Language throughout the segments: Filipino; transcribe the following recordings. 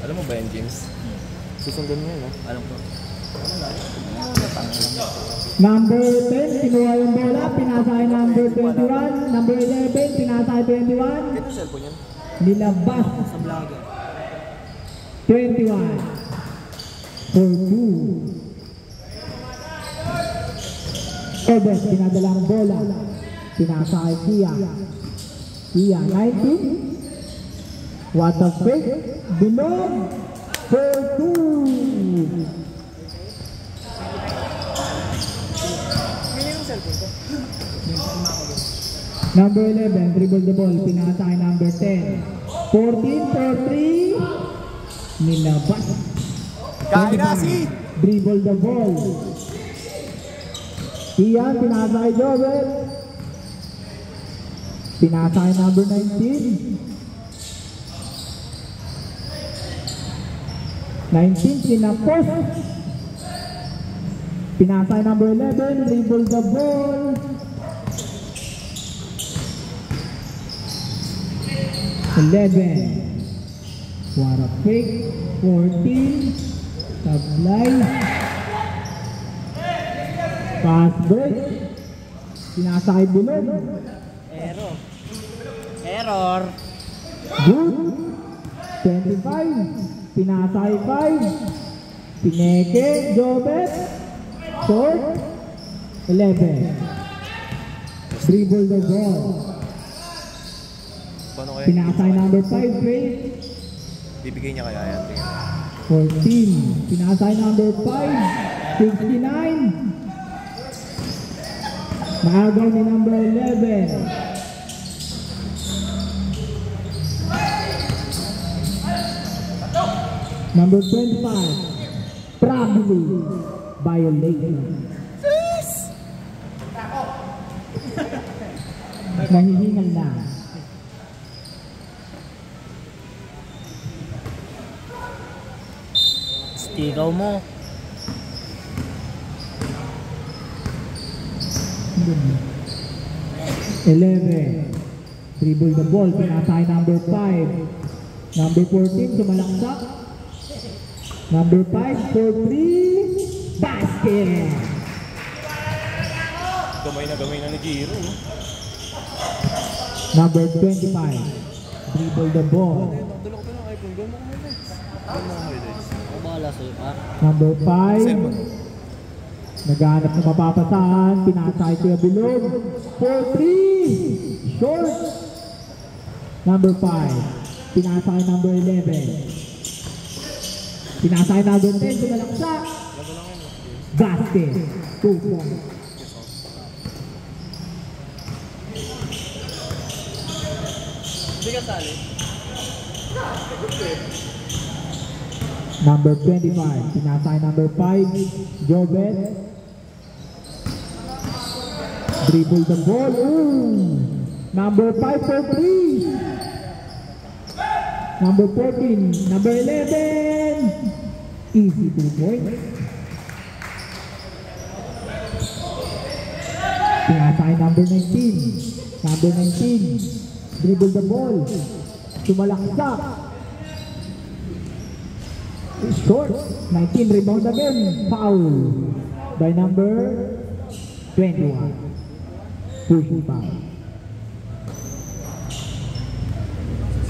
Alam mo ba yan, James? Susundan mo yun, ha? Alam ko. Number 10, kinuha yung bola, pinasay number 21. Number 11, pinasay 21. Ito cellphone yan? Nilabas sa vlogger. 21 for 2. Obes, pinadala ang bola. Pinasay Kia. Kia, 19. What a fake. Bilog for 2. Number 11, dribble the ball, pinasay number 10. 14 for 3. Nilabas. Kain na si! Dribble the ball. Iyan, pinasay Joel. Pinasay number 19. 19, pinapos. Pinasay number 11, dribble the ball. 11. What a fake. 14. Sablay. Pass break. Pinasay Bulog. Error. Good. 25. Pinasay 5. Pineke. Jobet. Short. 11. Dribble the ball. Pinasay number 5, Ray. Bibigay niya kaya yan. 14. Pinasay number 5, 69. Maagaw ni number 11. Number 25. Probably violation. Nahihingal na. Ikaw mo. 11. Dribble the ball. Pinasay number 5. Number 14. Sumalaksak. Number 5 for 3. Basket. Gamay na ni Giro. Number 25. Dribble the ball. Number 5. Naghanap na mapapasahan. Pinasay siya Bilog. 4-3. Short. Number 5. Pinasay number 11. Pinasay number 10. Sumalaksak. Basket. 2 points. Hindi ka sali. Number 25. Pinasay number 5. Jobet. Dribble the ball. Ooh. Number 5 for 3. Number 14. Number 11. Easy 2 points. Pinasay number 19. Number 19. Dribble the ball. Sumalaksak. Short. 19. Rebound again. Foul by number 21. Pushing foul.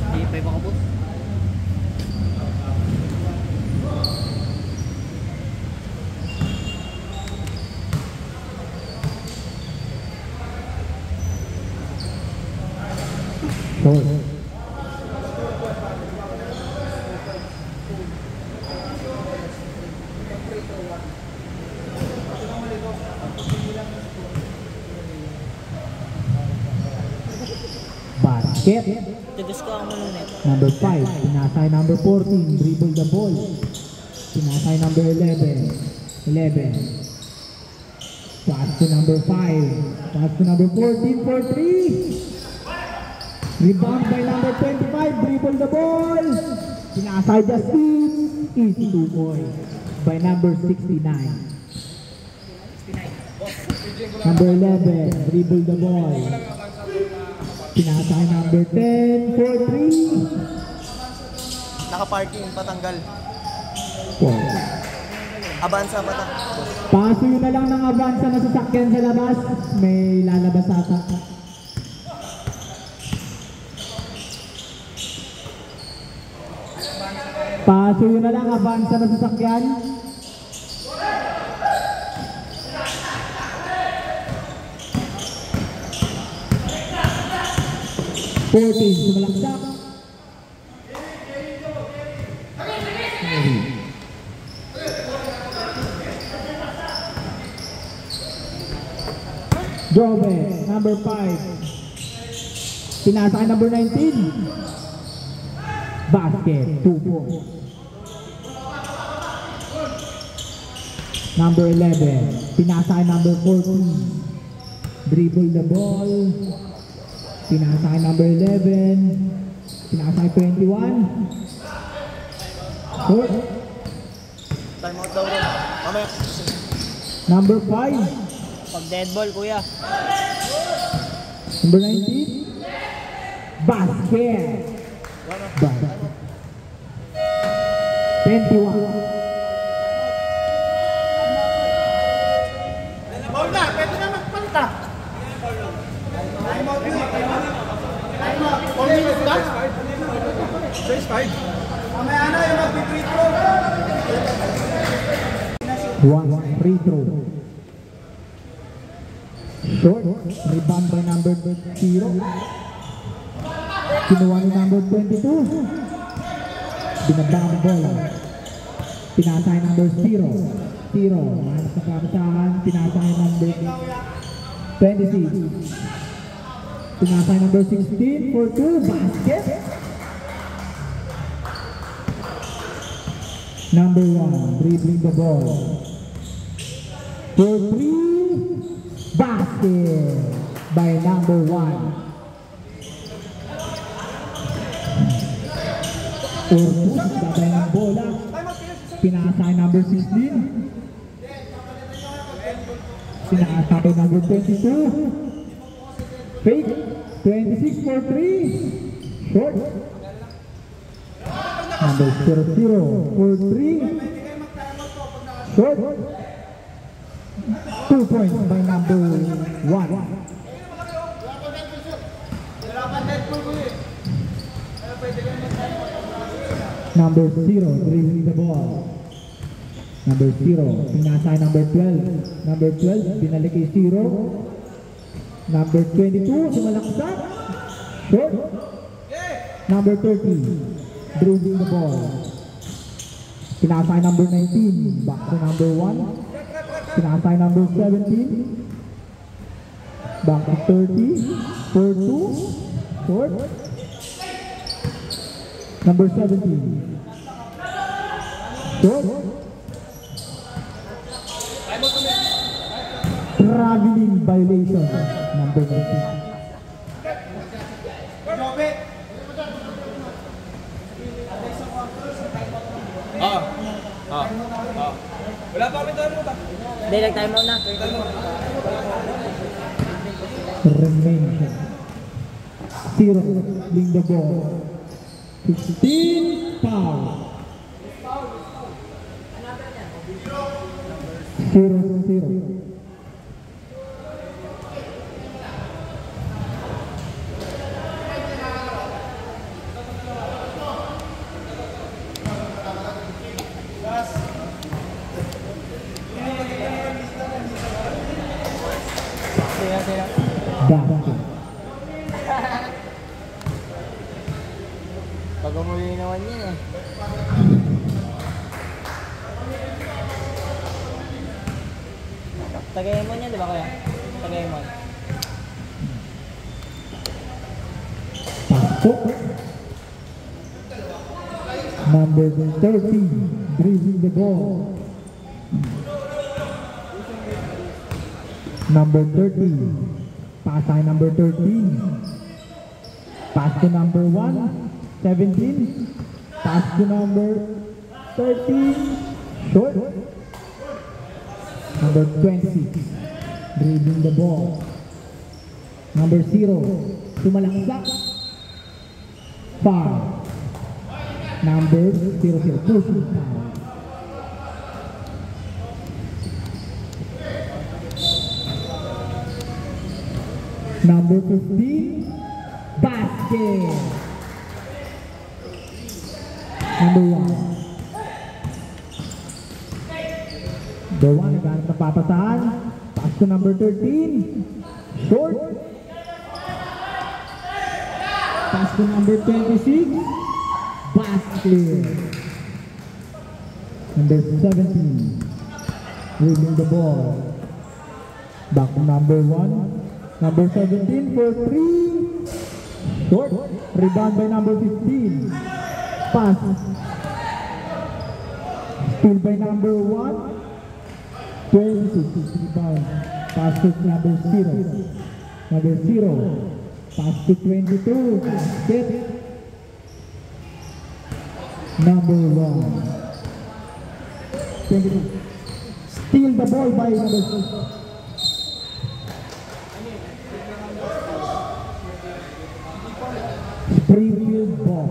Hindi pa yung makabot. Short. Basket. Tigas ko ang manunit. Number 5. Pinasay number 14. Dribble the ball. Pinasay number 11. 11. Pass to number 5. Pass to number 14 for 3. Rebound by number 25. Dribble the ball. Pinasay Justin. Easy 2 points by number 69. Number 11, dribble the ball. Pinasa kay number 10 for 3. Naka-parking, patanggal. Wow. Abansa, pata. Paso yun na lang ng avansa na sasakyan sa labas. May lalabas ata. Paso yun na lang avansa na sasakyan. Sumalaksak. Jove, number 5. Pinasa kay number 19. Basket, 2 points. Number 11. Pinasa kay number 14. Dribble the ball. Pinasa kay number 11. Pinasa kay 21. Short. Time out daw rin. Mamaya. Number 5. Pag dead ball, kuya. Number 19. Basket. Basket. 21. Ball na, pwede na magpalta. Time out. 4 minutes na? 6-5. Mamaya na yung mag-free throw. 1 free throw. Short. Rebound by number 0. Kinuha ni number 22. Binaba ang bola. Pinasa kay number 0. Mahanap sa kapasahan. Pinasa kay number 26. Pinasa kay number 16 for 2. Basket. Number 1. Dribbling the ball. For 3. Basket by number 1. Ortus, babay ng bola. Pinasa kay number 16. Pinasa kay number 22. Fake. 26 for 3. Short. Number 00 for 3. Short. 2 points by number 1. Number 0, dribbling the ball. Number 0, pinasa kay number 12. Number 12, binalik kay 0. Number 22, sumalaksak. Short. Number 30, dribbling the ball. Pinasa kay number 19, back to number 1. Pinasa kay number 17. Back to 30. For 2. Short. Number 17. Short. Traveling violation. Number 19. Wala pa kami tayo ba? Hindi, nag-time out na. Remain. 0. Bring the ball. 15. Foul. 0-0. Basket. Pag umuli naman yun eh. Tagayemon yan, di ba kuya? Tagayemon. Pasok. Number 13, dribbling the ball. Number 13, pass kay number 13. Pass to number 1, 17. Pass to number 13, short. Number 26, dribbling the ball. Number 0, sumalaksak. Foul. Number 00, pushing foul. Number 15, basket. Number 1. The one naghanap ng papasahan. Pass to number 13. Short. Pass to number 26. Basket. Number 17. Winning the ball. Back to number 1. Number 17 for 3. Short. Rebound by number 15. Pass. Steal by number 1. 26 rebound. Pass to number 0. Number 0. Pass to 22. Basket. Number 1. 22. Steal the ball by number 6. Springfield ball.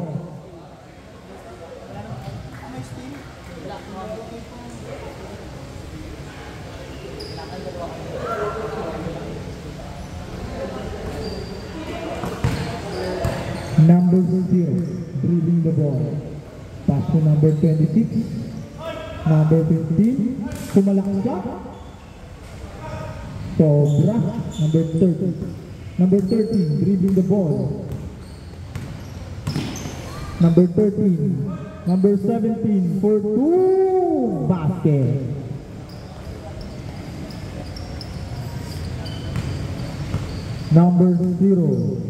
Number 0, dribbling the ball. Pass to number 26. Number 15, sumalaksak. Sobra. Number 30. Number 13, dribbling the ball. Number 13. Number 17 for 2. Basket. Number 0.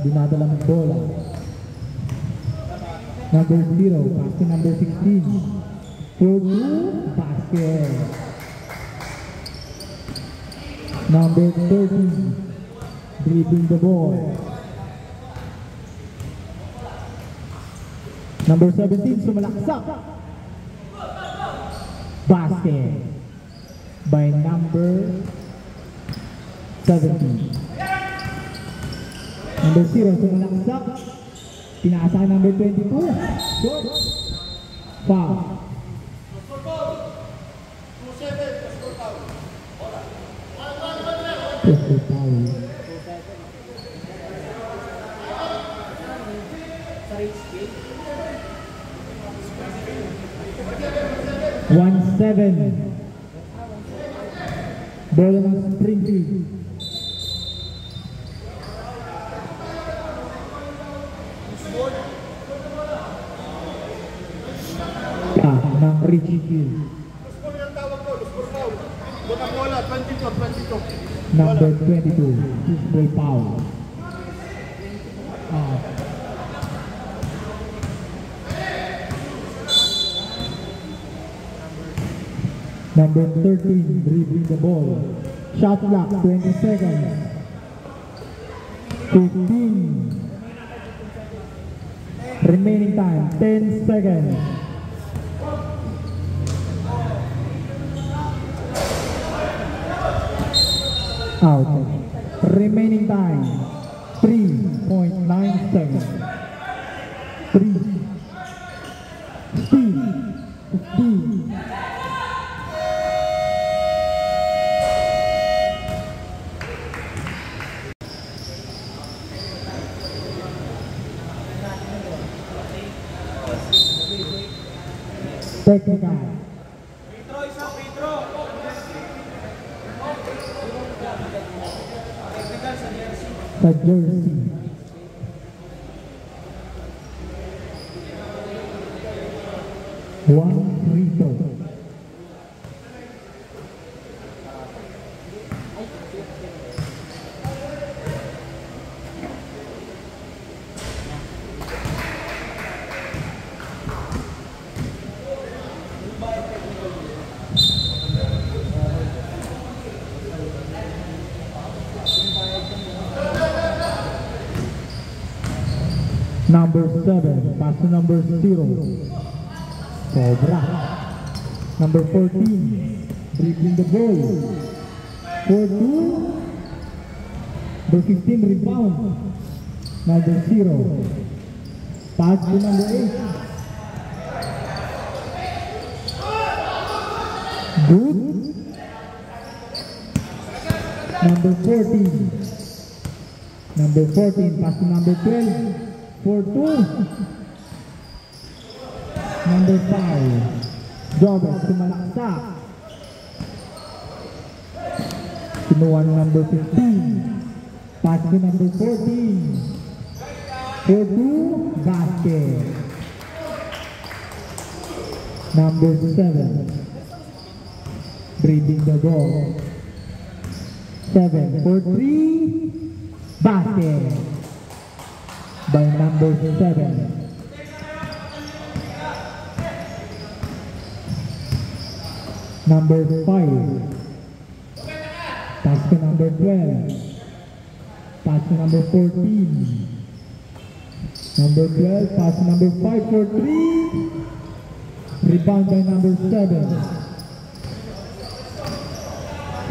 Dinadala ng bola. Number 0. Pass to number 16. For 2. Basket. Number 13. Dribbling the ball. Number 17, sumalaksak. Basket by number 17. Number 0, sumalaksak. Pinasa ka number 22. Short. Foul. Pistol foul. 1-7. Bola ng Springfield. Ng Richie Field. Number 22. Display foul. Number 13, dribbling the ball. Shot clock, 20 seconds. 15. Remaining time, 10 seconds. Out. Remaining time, 3.9 seconds. 3. Speed. 15. Technical. Sa jersey. One free throw. Number 7, pass to number 0. Sobra. Number 14, dribbling the ball. 4-2. Number 15 rebound. Number 0. Pass to number 8. Good. Number 14. Number 14. Pass to number 12. 4-2. Number 5. Jobber sumalaksak. Kinuha ng number 15. Pass to number 14. 4-2. Basket. Number 7. Dribbling the ball. 7 for 3. Basket. By number 7. Number 5. Pass to number 12. Pass to number 14. Number 12. Pass to number 5 for 3. Rebound by number 7.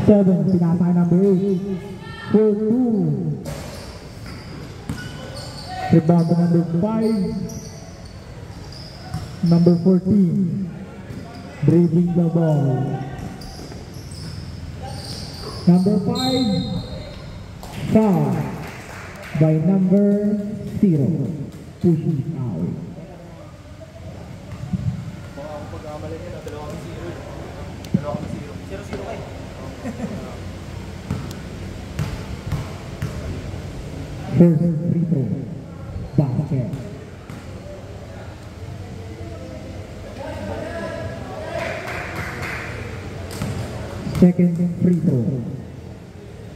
7. Pinasa number 8. 4-2. Rebound by number 5. Number 14. Dribbling the ball. Number 5. Foul by number 0. Pushing out. First free throw. Basket. Second free throw.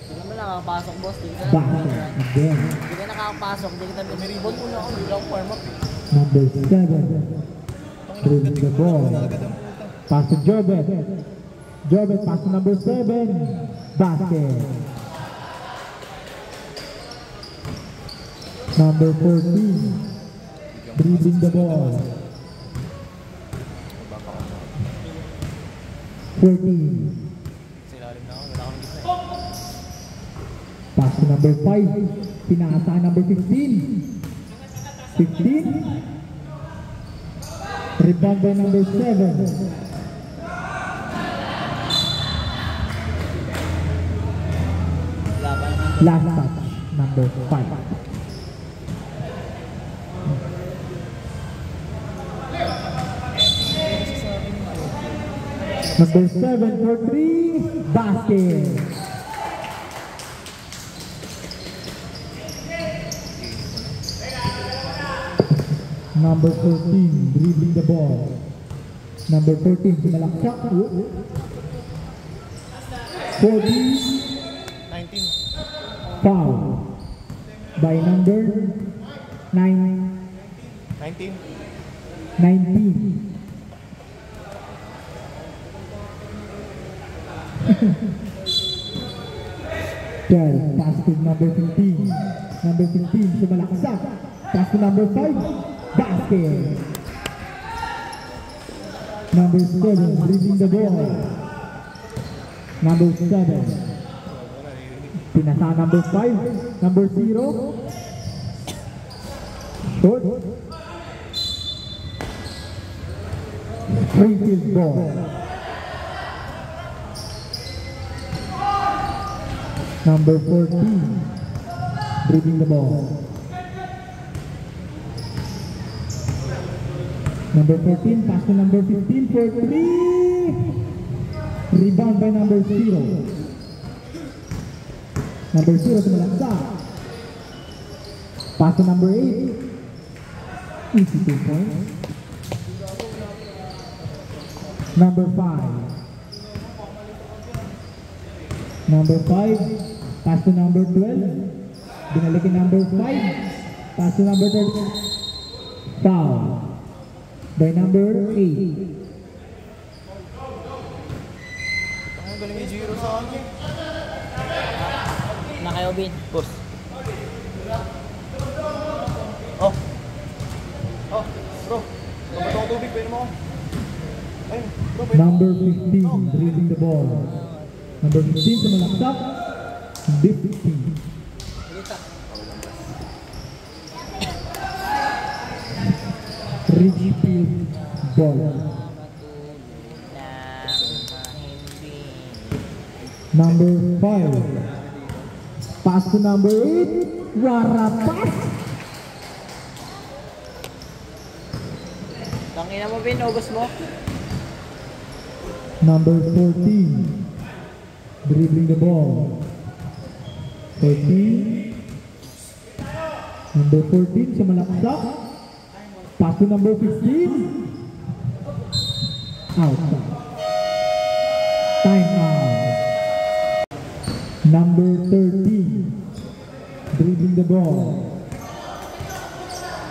Hindi mo nakakapasok, boss. Hindi ka Basket. Again. Hindi ka nakakapasok. Hindi kita binibon mo na ako. Hindi lang warm up. Number 7. Dribbling the ball. Pass to Jobet. Jobet pass to number 7. Basket. Number 14. Dribbling the ball. 14. Pass to number 5. Pinasa number 15. 15. Rebound by number 7. Last touch, number 5. Number 7 for 3. Basket. Number 14, dribbling the ball. Number 14, sumalaksak. 14. 19. Foul. By number 9. 19. 19. Pass to number 15. Number 15, sumalaksak. Pass to number 5. Basket. Number 7, dribbling the ball. Number 7. Pinasa number 5. Number 0. Short. Free field ball. Number 14. Dribbling the ball. Number 14, pass to number 15 for 3. Rebound by number 0. Number 0 sumalaksak. Pass to number 8. Easy 2 points. Number 5. Number 5, pass to number 12. Binalikin number 5. Pass to number 13. Foul. By number 8. Ang galing ni Jiro sa akin. Na kayo, Bin. Boss. Oh. Oh, bro. Kapag ako tubig, pwede mo ako. Ayun, bro, pwede mo. Number 15, dribbling the ball. Number 15 sumalaksak. 15. Ridgefield ball. Number 5. Pass to number 8. Warapas. Tangina mo, Vin, ubos mo. Number 14. Dribbling the ball. 14. Number 14 sumalaksak. Pass to number 15. Outside. Time out. Number 13. Dribbling the ball.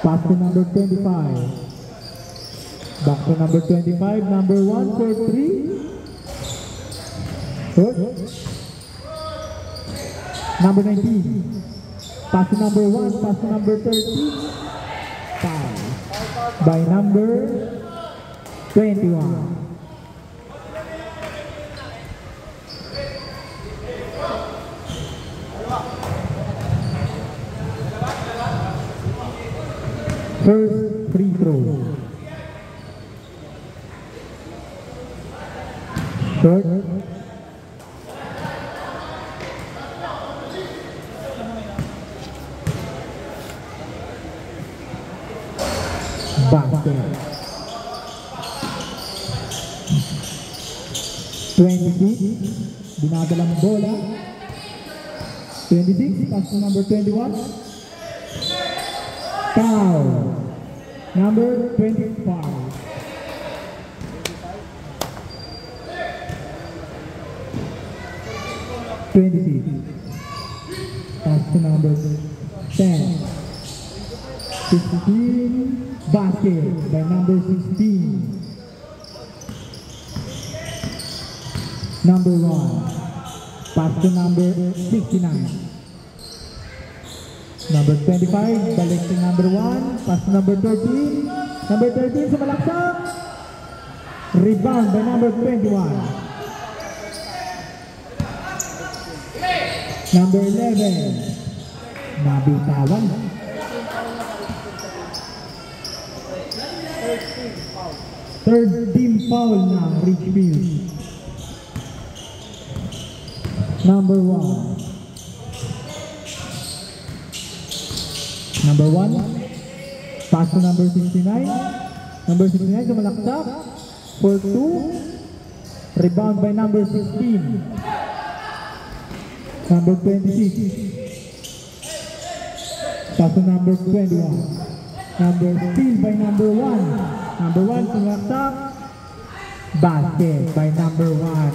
Pass to number 25. Back to number 25. Number 1 for 3. Good. Number 19. Pass to number 1. Pass to number 30. Foul. By number 21. First free throw. Short. Basket. 26. Dinadalang bola. 26. Pass to number 21. Foul. Number 25. Pass to number 10. 16. Basket by number 16. Number 1. Pass to number 69. Number 25, balik to number 1. Pass to number 13. Number 13 sumalaksak. Rebound by number 21. Number 11. Nabitawan. Third team foul ng Ridgefield. Number 1. Number 1. Pass to number 69. Number 69 sumalaksak. For 2. Rebound by number 16. Number 26. Pass to number 21. Number steal by number 1. Number 1 sumalaksak. Basket by number 1.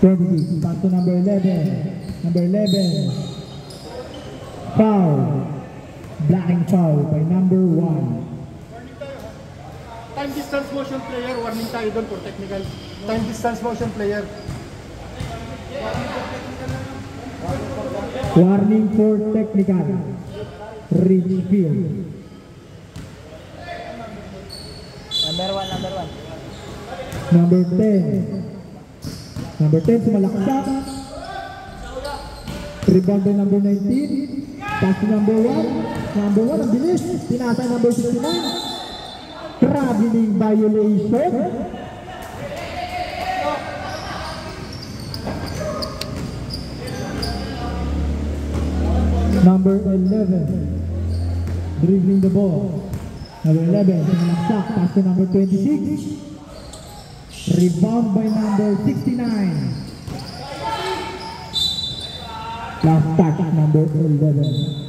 26. Pass to number 11. Number 11. Foul. Blocking foul by number 1. Time distance motion player, warning tayo doon for technical. Time distance motion player. Warning for technical. Ridgefield. Number 1, number 1. Number 10. Number 10 sumalaksak. Rebound by number 19. Pass to number 1. Number 1 ang bilis. Tinasa number 69. Traveling violation. Number 11. Dribbling the ball. Number 11 sumalaksak. Pass to number 26. Rebound by number 69. Last touch, number 11.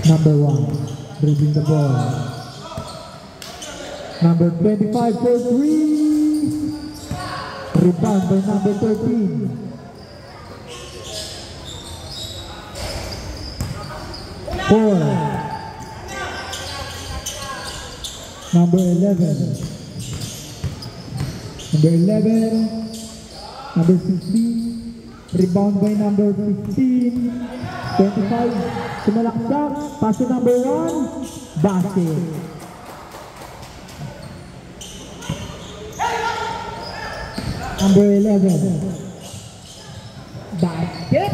Number 1, dribbling the ball. Number 25 for 3. Rebound by number 13. Four. Number 11. Number 11. number 16, rebound by number 15, 25, sumalaksak, pass to number 1, basket. Number 11, basket.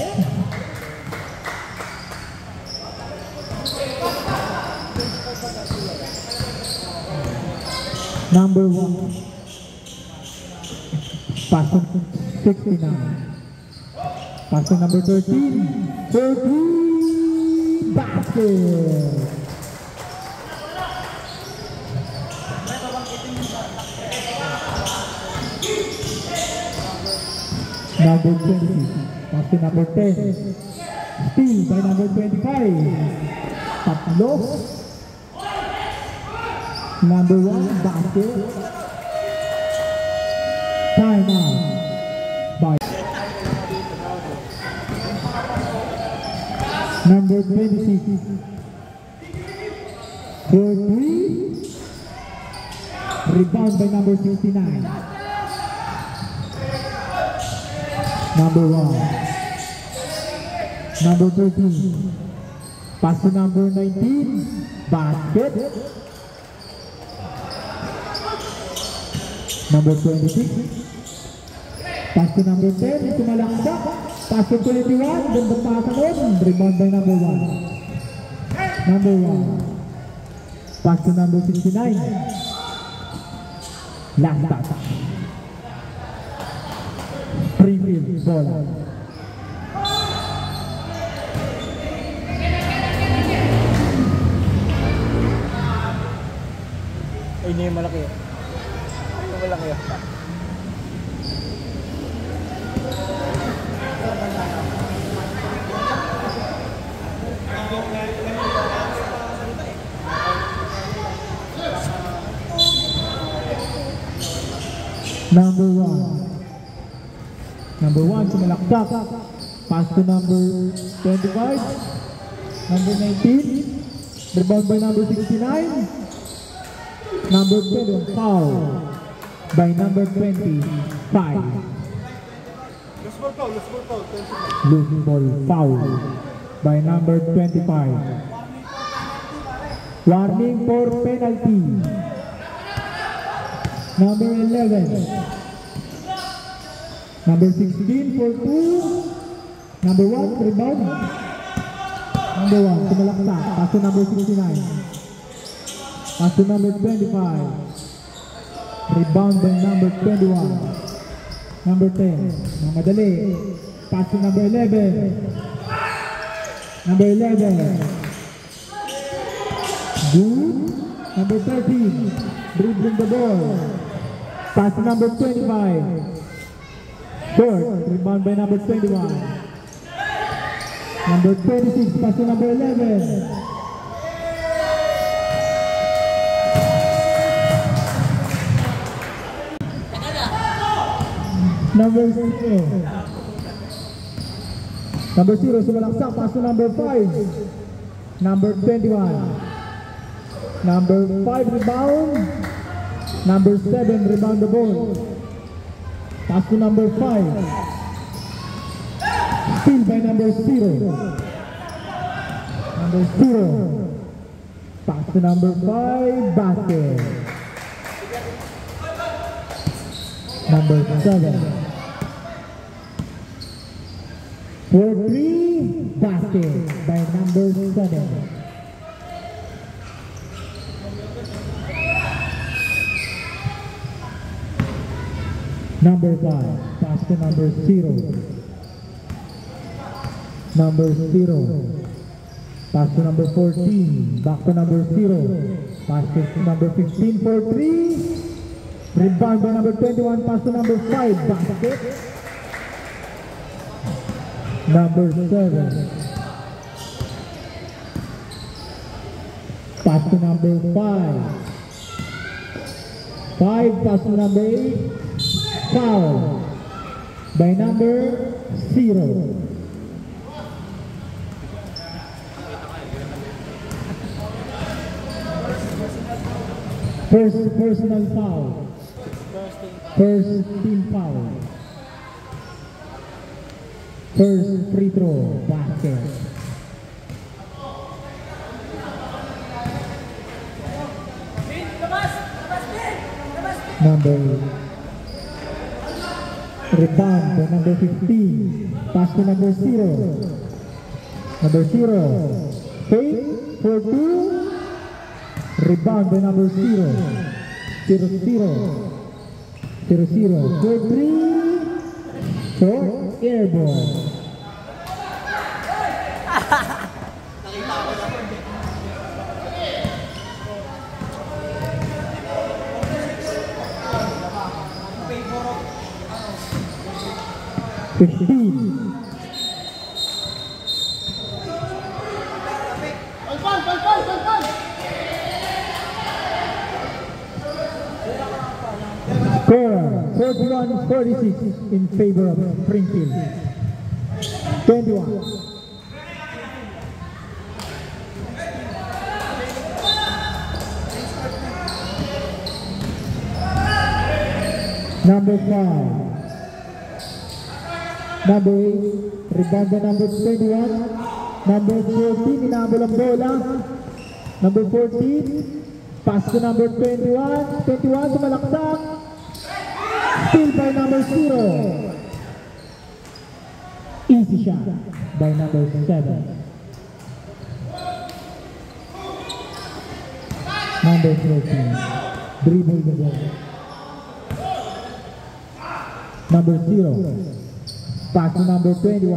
Number 1, pass to 69. Pass to number 13, 13, basket. Number 20, pass to number 10, steal by number 25, tatlo. Number 1, basket. Time out. By number 26, for 3, rebound by number 69. Number 1, number 13, pass to number 19, basket. Number 26, pass to number 10, sumalaksak, pass to 21, ganda pasan, rebound by number 1. Number 1, pass to number 69, last pass. Pre-field ball. Ay, hindi yung malaki. Yung malaki yun. Number 1. Number 1, sumalaksak. Pass to number 25. Number 19. Rebound by number 69. Number 7, foul by number 25. Loose ball foul by number 25. Warning for penalty. Number 11. Number 16 for 2. Number 1, rebound. Number 1, sumalaksak. Pass to number 69. Pass to number 25. Rebound by number 21. Number 10. Madali. Pass to number 11. Number 11. Good. Number 13. Dribbling the ball. Pass to number 25. Short. Rebound by number 21. Number 26. Pass to number 11. Number 0. Number 0, sumalaksak. Pass to number 5. Number 21. Number 5, rebound. Number 7, rebound the ball. Pass to number 5. Steal by number 0. Number 0. Pass to number 5, basket. Number 7. For 3, basket by number 7. Number 5, pass to number 0. Number 0, pass to number 14. Back to number 0. Pass to number 15 for 3. Rebound by number 21, pass to number 5, basket. Number 7. Pass to number 5. 5, pass to number 8. Foul by number 0. First personal foul. First team foul. First free throw, basket. Rebound to number 15. Pass to number 0. Number 0. Fake for 2. Rebound to number 0. 0-0. 0-0. For 3. Short airball. Score 41-46 in favor of Springfield. 21. Number 5. Number 8, rebound by number 21. Number 14, inabol ang bola. Number 14, pass to number 21. 21, tumalaksak. Steal by number 0. Easy shot by number 7. Number 13, dribble the ball. Number 0. Pass to number 21,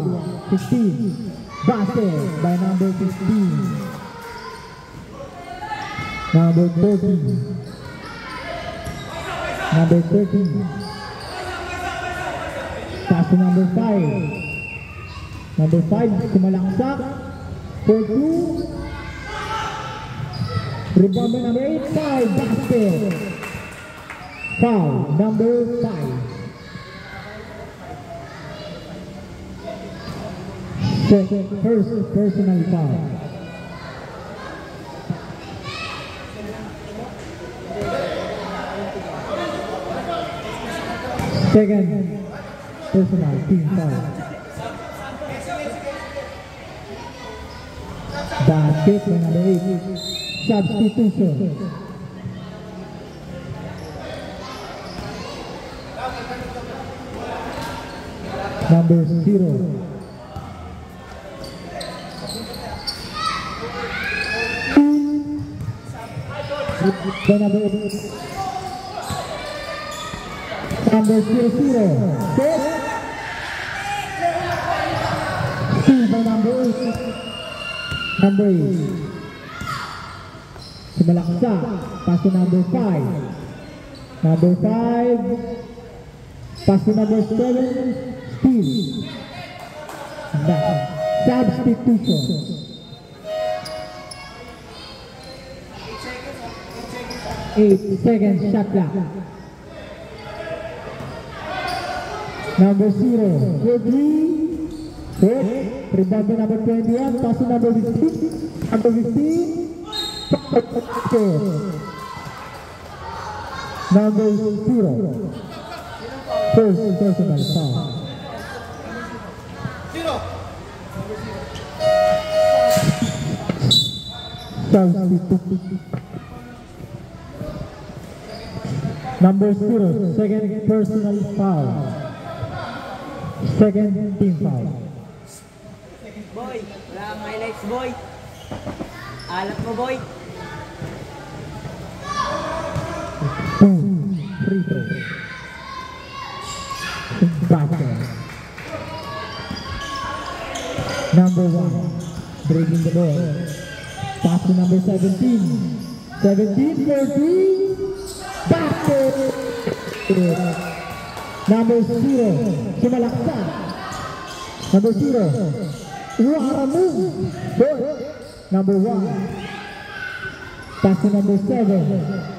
15, basket by number 15, number 13, number 13, pass to number 5, number 5, kumalaksak, for 2, rebound by number 8, 5, basket, foul, number 5. First personal foul. Second personal team foul. Basket by number 8. Substitution. Number 0. By number 0-0. Set. Steal by number 8. Number 8. Sumalaksa. Pass to number 5. Number 5. Pass to number 7. Steal. Substitution. 8 seconds shot clock. Number 0, for 3, set, rebound by number 21, pass to number 15, number 15, number 0, first personal foul. Substitution. Number 0, second personal foul. Second team foul. Boy, wala kang highlights, boy. Alat mo, boy. 2 free throw. Basket. Number 1, dribbling the ball. Pass to number 17. 17 for 3. Basket. Number 0, sumalaksa. Number 0, Waramu. Number 1, pass to number 7.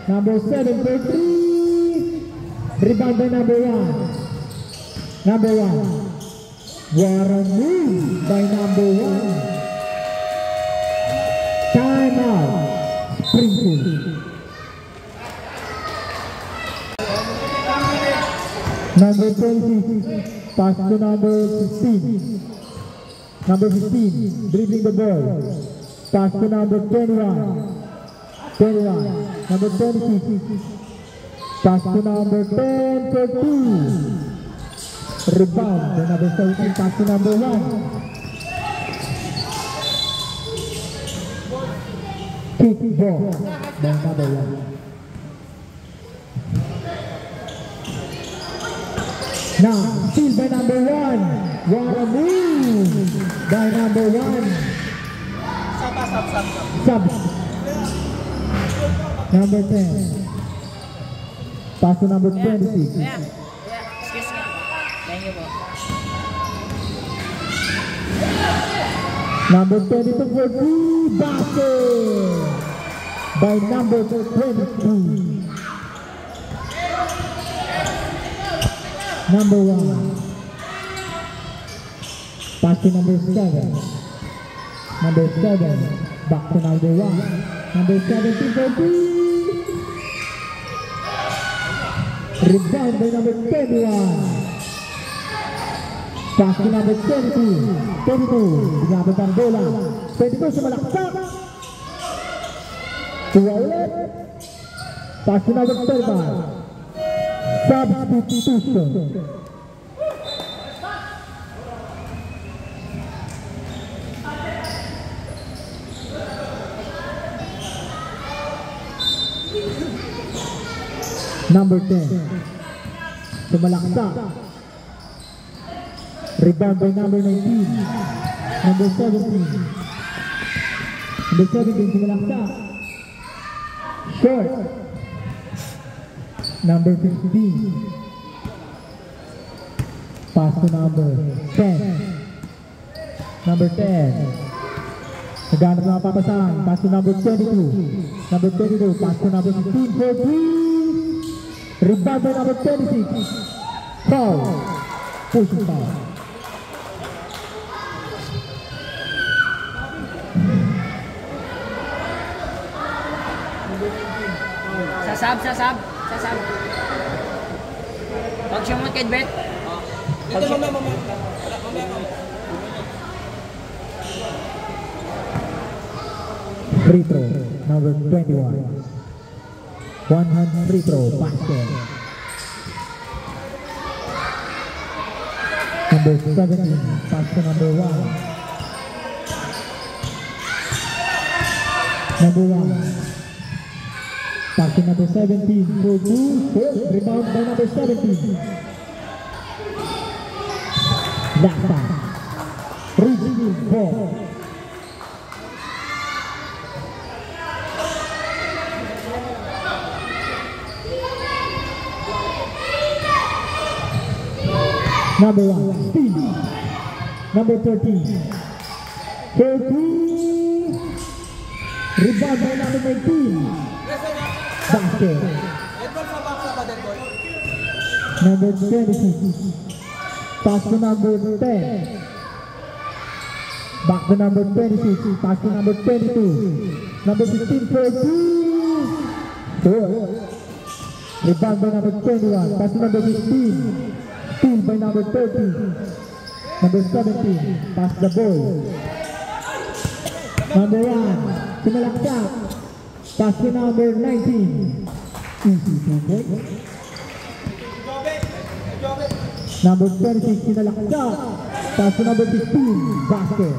Number 7 for 3. Rebound by number 1. Number 1, Waramu by number 1. Time out. Springfield. Number 26, Pass to number 15. Number 15, dribbling the ball. Pass to number 21. 21. Number 26. Pass to number 10 for 2. Rebound. The number 17. Pass to number 1. Kick ball. The number 1. Now, steal by number 1. What a move by number 1. Sub. Number 10. Pass to number 26. Yeah. Excuse me. Thank you po. Number 22 for 3. Basket by number 22. Number 1. Pass to number 7. Number 7. Back to number 1. Number 17 for 3. Rebound by number 21. Pass to number 22. 22. Ginabot ang bola. 22 sumalaksak. Tuwa ulit. Pass to number 35. Substitution. Number 10. Sumalaksak. Rebound by number 19. Number 17. Number 17 sumalaksak. Short. Number 15. Pass to number 10. Number 10. Naghanap na papasahan. Pass to number 22. Number 22. Pass to number 15 for 3. Rebound by number 26. Foul. Pushing foul. Sasab. Pag siyamot kay Bet. Dito mamaya. Free throw. Number 21. One hand free throw. Basket. Number 17. Pass to number 1. Number 1. Pass to number 17 for 2. Rebound by number 17. Lata. Receiving ball. Number 1, Steve. Number 13. For 3. Rebound by number 19. Basket. Number 26. Pass to number 10. Back to number 26. Pass to number 22. Number 15 for 2. 4. Rebound by number 21. Pass to number 15. Steal by number 30. Number 17. Pass the ball. Number 1. Sumalaksak. Pass to number 19. Easy to break. Number 26. Sumalaksak. Pass to number 15. Basket.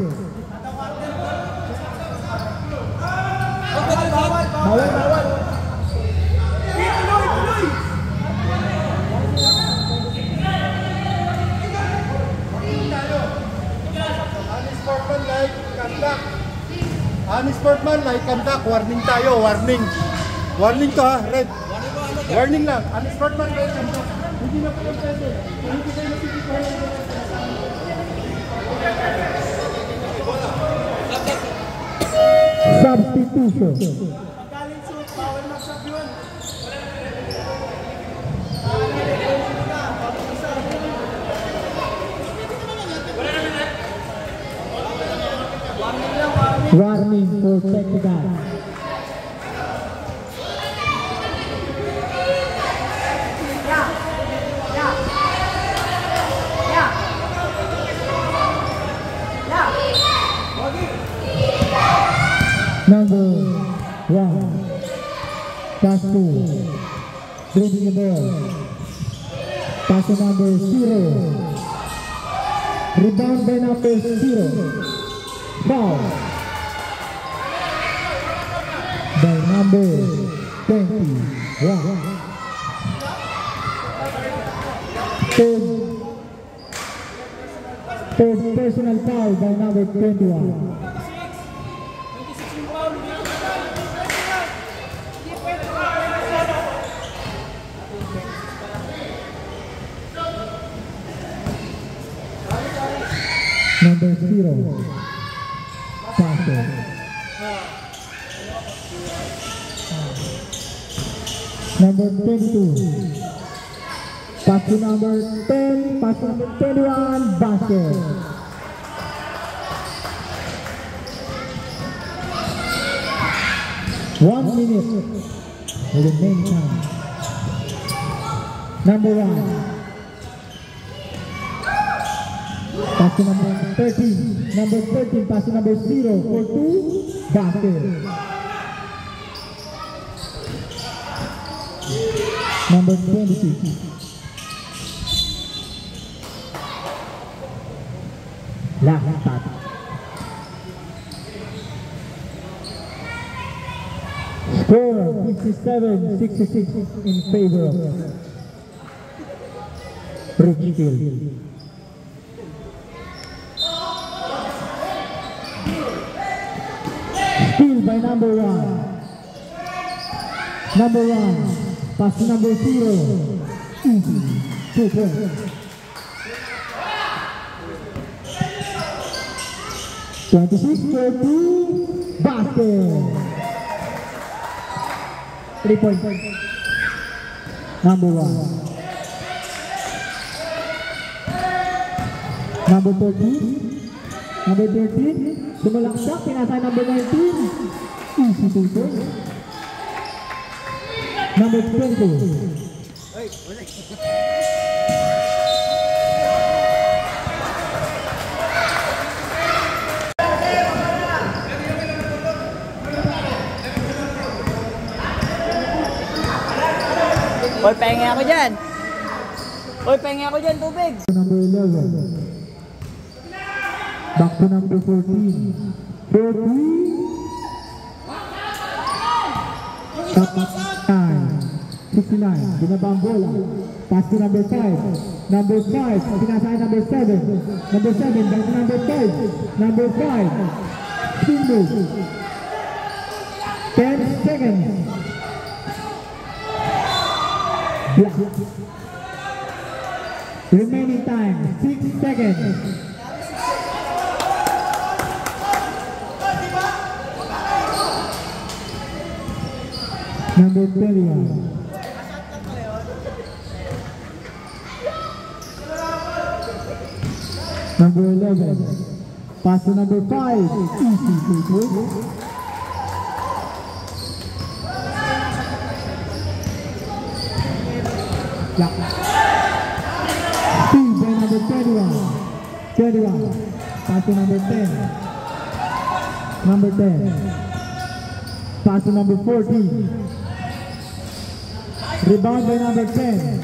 Bawal. Unsportsmanlike conduct, warning tayo, warning. Warning to ha, red. Warning lang, unsportsmanlike conduct. Hindi na po pwede. Hindi kayo nasisipahan. Substitution. Pagaling suit, bawal mag-sub yun. Warning for technical. 1. Pass 2. Dribbling the ball. Pass to number 0. Rebound by number 0. Foul. By number 21. Third personal foul by number 21. Number 0. Passer. Number 22. Pass to number 10, pass to number 21, basket. One minute for the main time. Number 1. Pass to number 13. Number 13, pass to number 0 for 2, basket. Number 26. Last shot. Score 67-66 in favor of Richfield. Steal by number 1. Number 1. Pass to number 0. Easy. 2 points. 26-30, basket. 3 points. Number 1. Number 13. Number 13. Sumalaksak. Pinasa number 19. Easy 2 points. Number 22. Hoy, pahingi ako dyan. Hoy, pahingi ako dyan, tubig. Number 11. Back to number 14. 14. Time. 69. Binabang bola. Pass to number 5. Number 5. Pinasay number 7. Number 7. Back to number 5. Number 5. Spin move. 10 seconds. Block. Remaining time 6 seconds. Number 21. Number 11. Pass to number 5. Easy 2 points. Yeah. Steal by number 21. 21. Pass to number 10. Number 10. Pass to number 14. Rebound by number 10.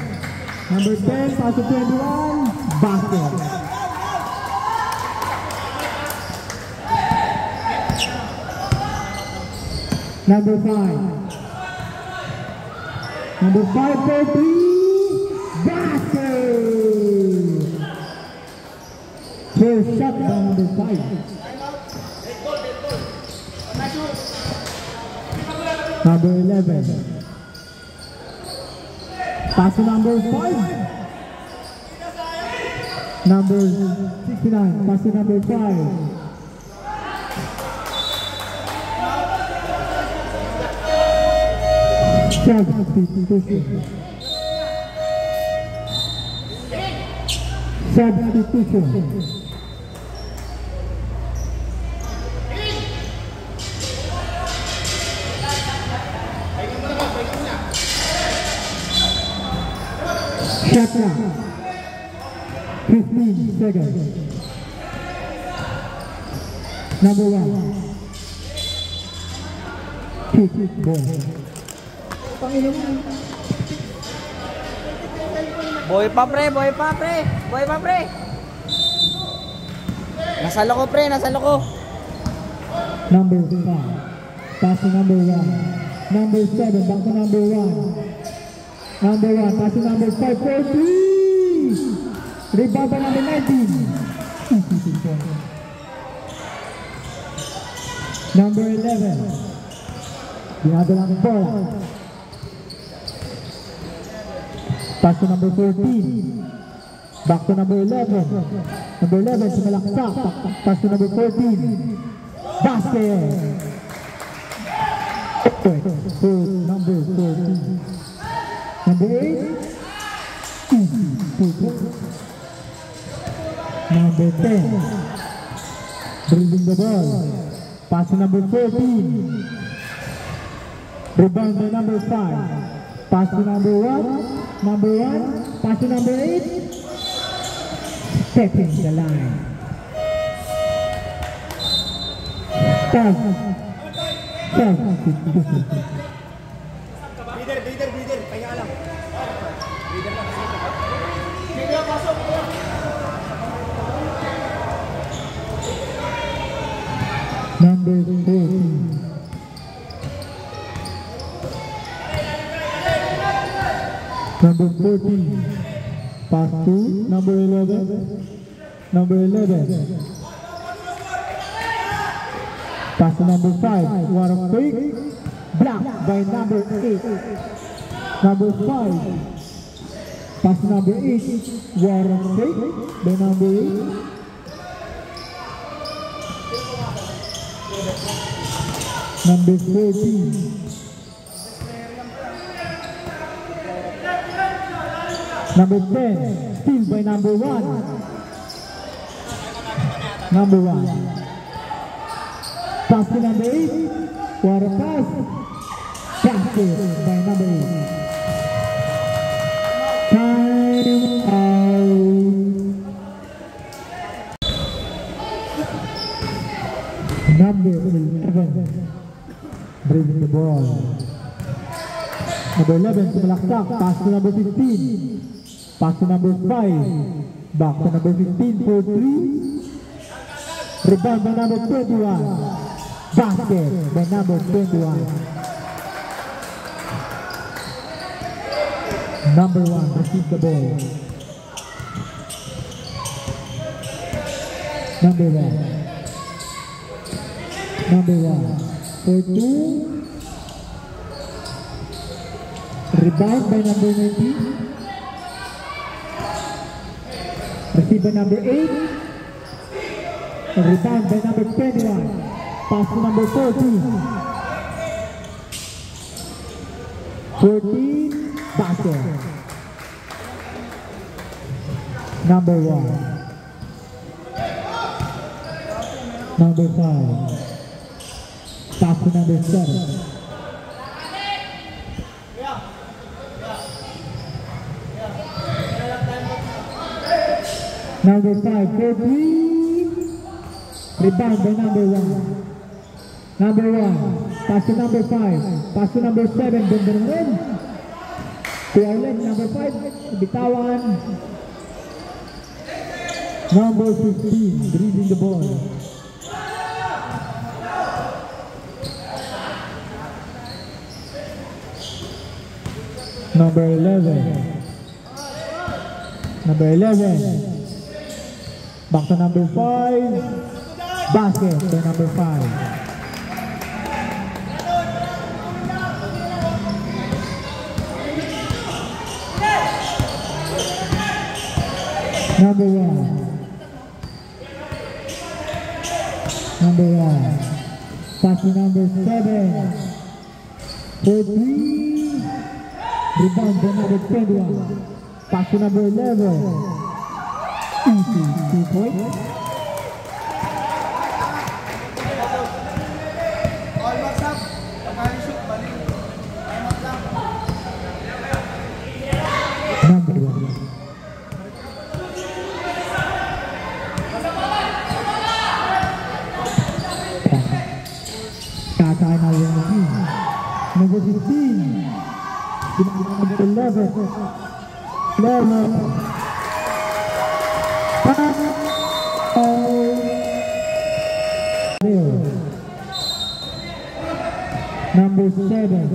Number 10, pass to 21. Basket. Number 5. Number 5 for 3. Basket! First shot by number 5. Number 11. Pass to number 5. Number 69. Pass to number 5. Substitution. Shot clock. 15 seconds. Number 1. Kick ball. Boy pa pre, boy pa pre. Boy pa pre. Nasa loko pre, nasa loko. Number 5. Pass to number 1. Number 7. Back to number 1. Number 1. Pass to number 5. 4-3. Rebound by number 19. Number 11. Ginagawa lang ang bola. Pass to number 14. Back to number 11. Number 11, sumalaksak. Pass to number 14. Basket! Number 14. Number 8. Number 10. Dribbling the ball. Pass to number 14. Rebound by number 5. Pass to number 1. Number 1. Pass to number 8. Stepping the line. Tag. Bider. Kaya lang. Bider lang. Number 14. Number 14. Pass to number 11. Number 11. Pass to number 5. What a fake. Blocked by number 8. Number 5. Pass to number 8. What a fake by number 8. Number 14. Number 10. Steal by number 1. Number 1. Pass to number 8. What a pass. Basket by number 8. Time out. Number 11. Dribbling the ball. Number 11, sumalaksak. Pass to number 15. Pass to number 5. Back to number 15 for 3. Rebound by number 21. Basket by number 21. Number 1 receive the ball. Number 1. Number 1 for 2. Rebound by number 19. Receive by number 8. Rebound by number 21. Pass to number 14. 14. Basket. Number 1. Number 5. Pass to number 7. Number 5 for 3. Rebound by number 1. Number 1. Pass to number 5. Pass to number 7. Ganda naman. To our left, number 5. Bitawan. Number 15. Dribbling the ball. Number 11. Number 11. Back to number 5. Basket to number 5. Number 1. Number 1. Pass to number 7. For 3. Rebound to number 21. Pass to number 11. Easy 2 points. All marks up. Pag-shoot, balik. All marks up. Number 1. Kakay na yung team. number 15. Number 11. Number 7.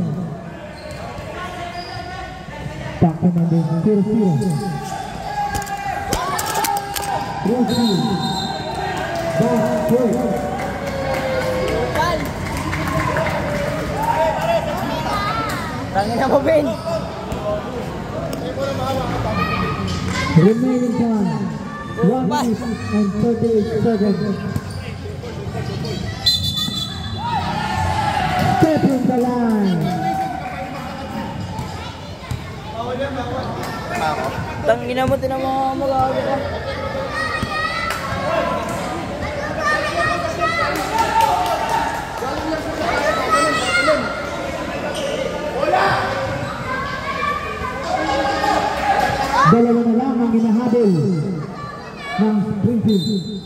Back to number 00. Rosie. Tangin na mo, Ben. Remaining time 1 minute and 38 seconds. Step in the line. Tangin na mo, tinan mo mag-aawit ka. Dalawa na lang ang hinahabol ng Springfield.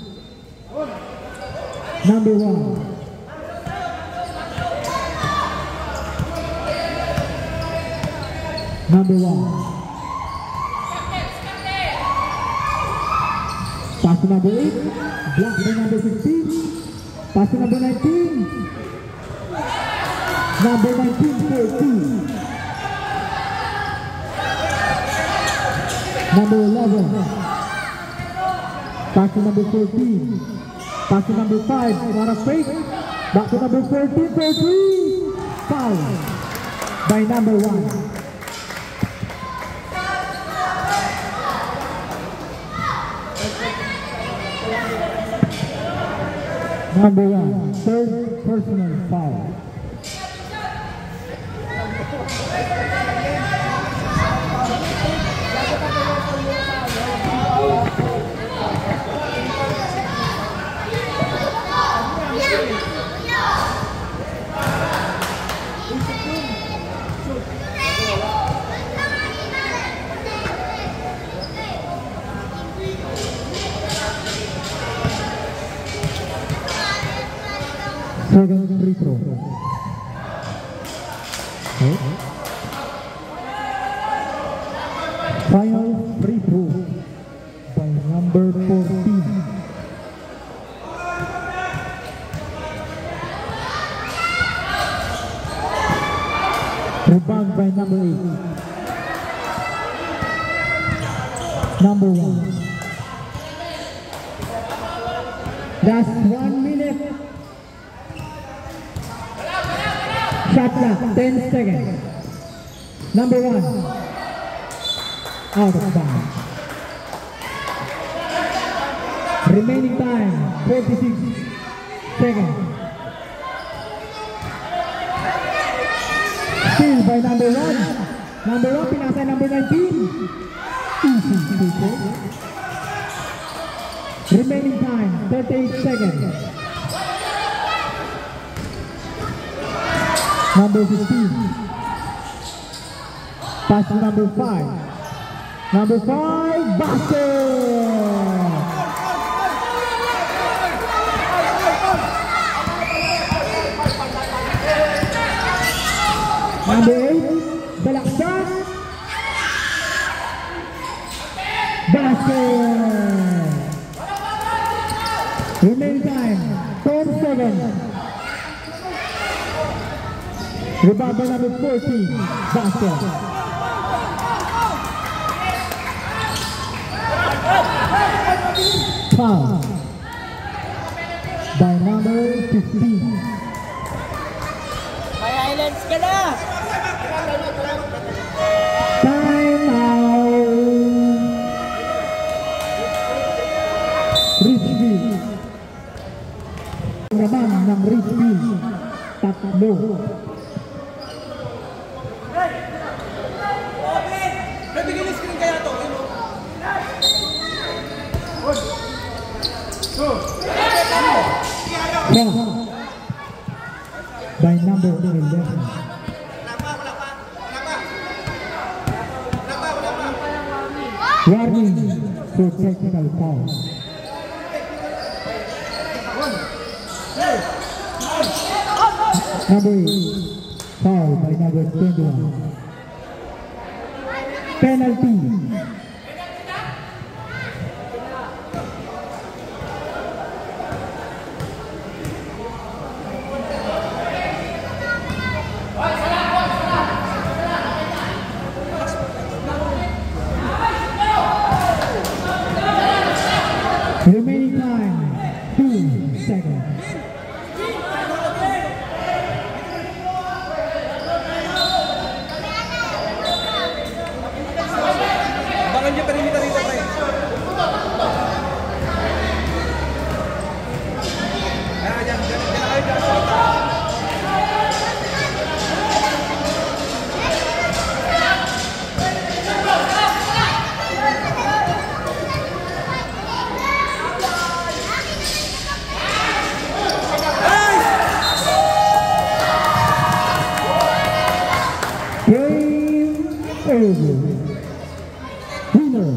Number 1. Number 1. Pass to number 8. Block by number 15. Pass to number 19. Number 19 for 2. Number 11. Pass to number 14. Pass to number 5. What a fake. Back to number 14 for 3. Foul by number 1. Number 1. Third personal foul. Second free throw. Okay. Final free throw by number 14. Rebound by number 8. Number 1. Last 1 minute. Shot clock, 10 seconds. Number 1. Out of bounds. Remaining time, 46 seconds. Steal by number 1. Number 1, pinasa number 19. Easy shooter. Remaining time, 38 seconds. Number 15. Pass to number 5. Number 5, basket! Number 8, balaksan! Basket! Remaining time, 10 seconds. Rebound by number 14, basket. Foul by number 15. May Islands ka na! Time out! Richfield. Naman ng Richfield. Tatlo. By number 11. Warning for technical foul. Number 8. Foul by number 21. Penalty. Remaining time, 2 seconds. Abangan niyo perimeter rito, pre. Ayan, dyan. Game over. Winner.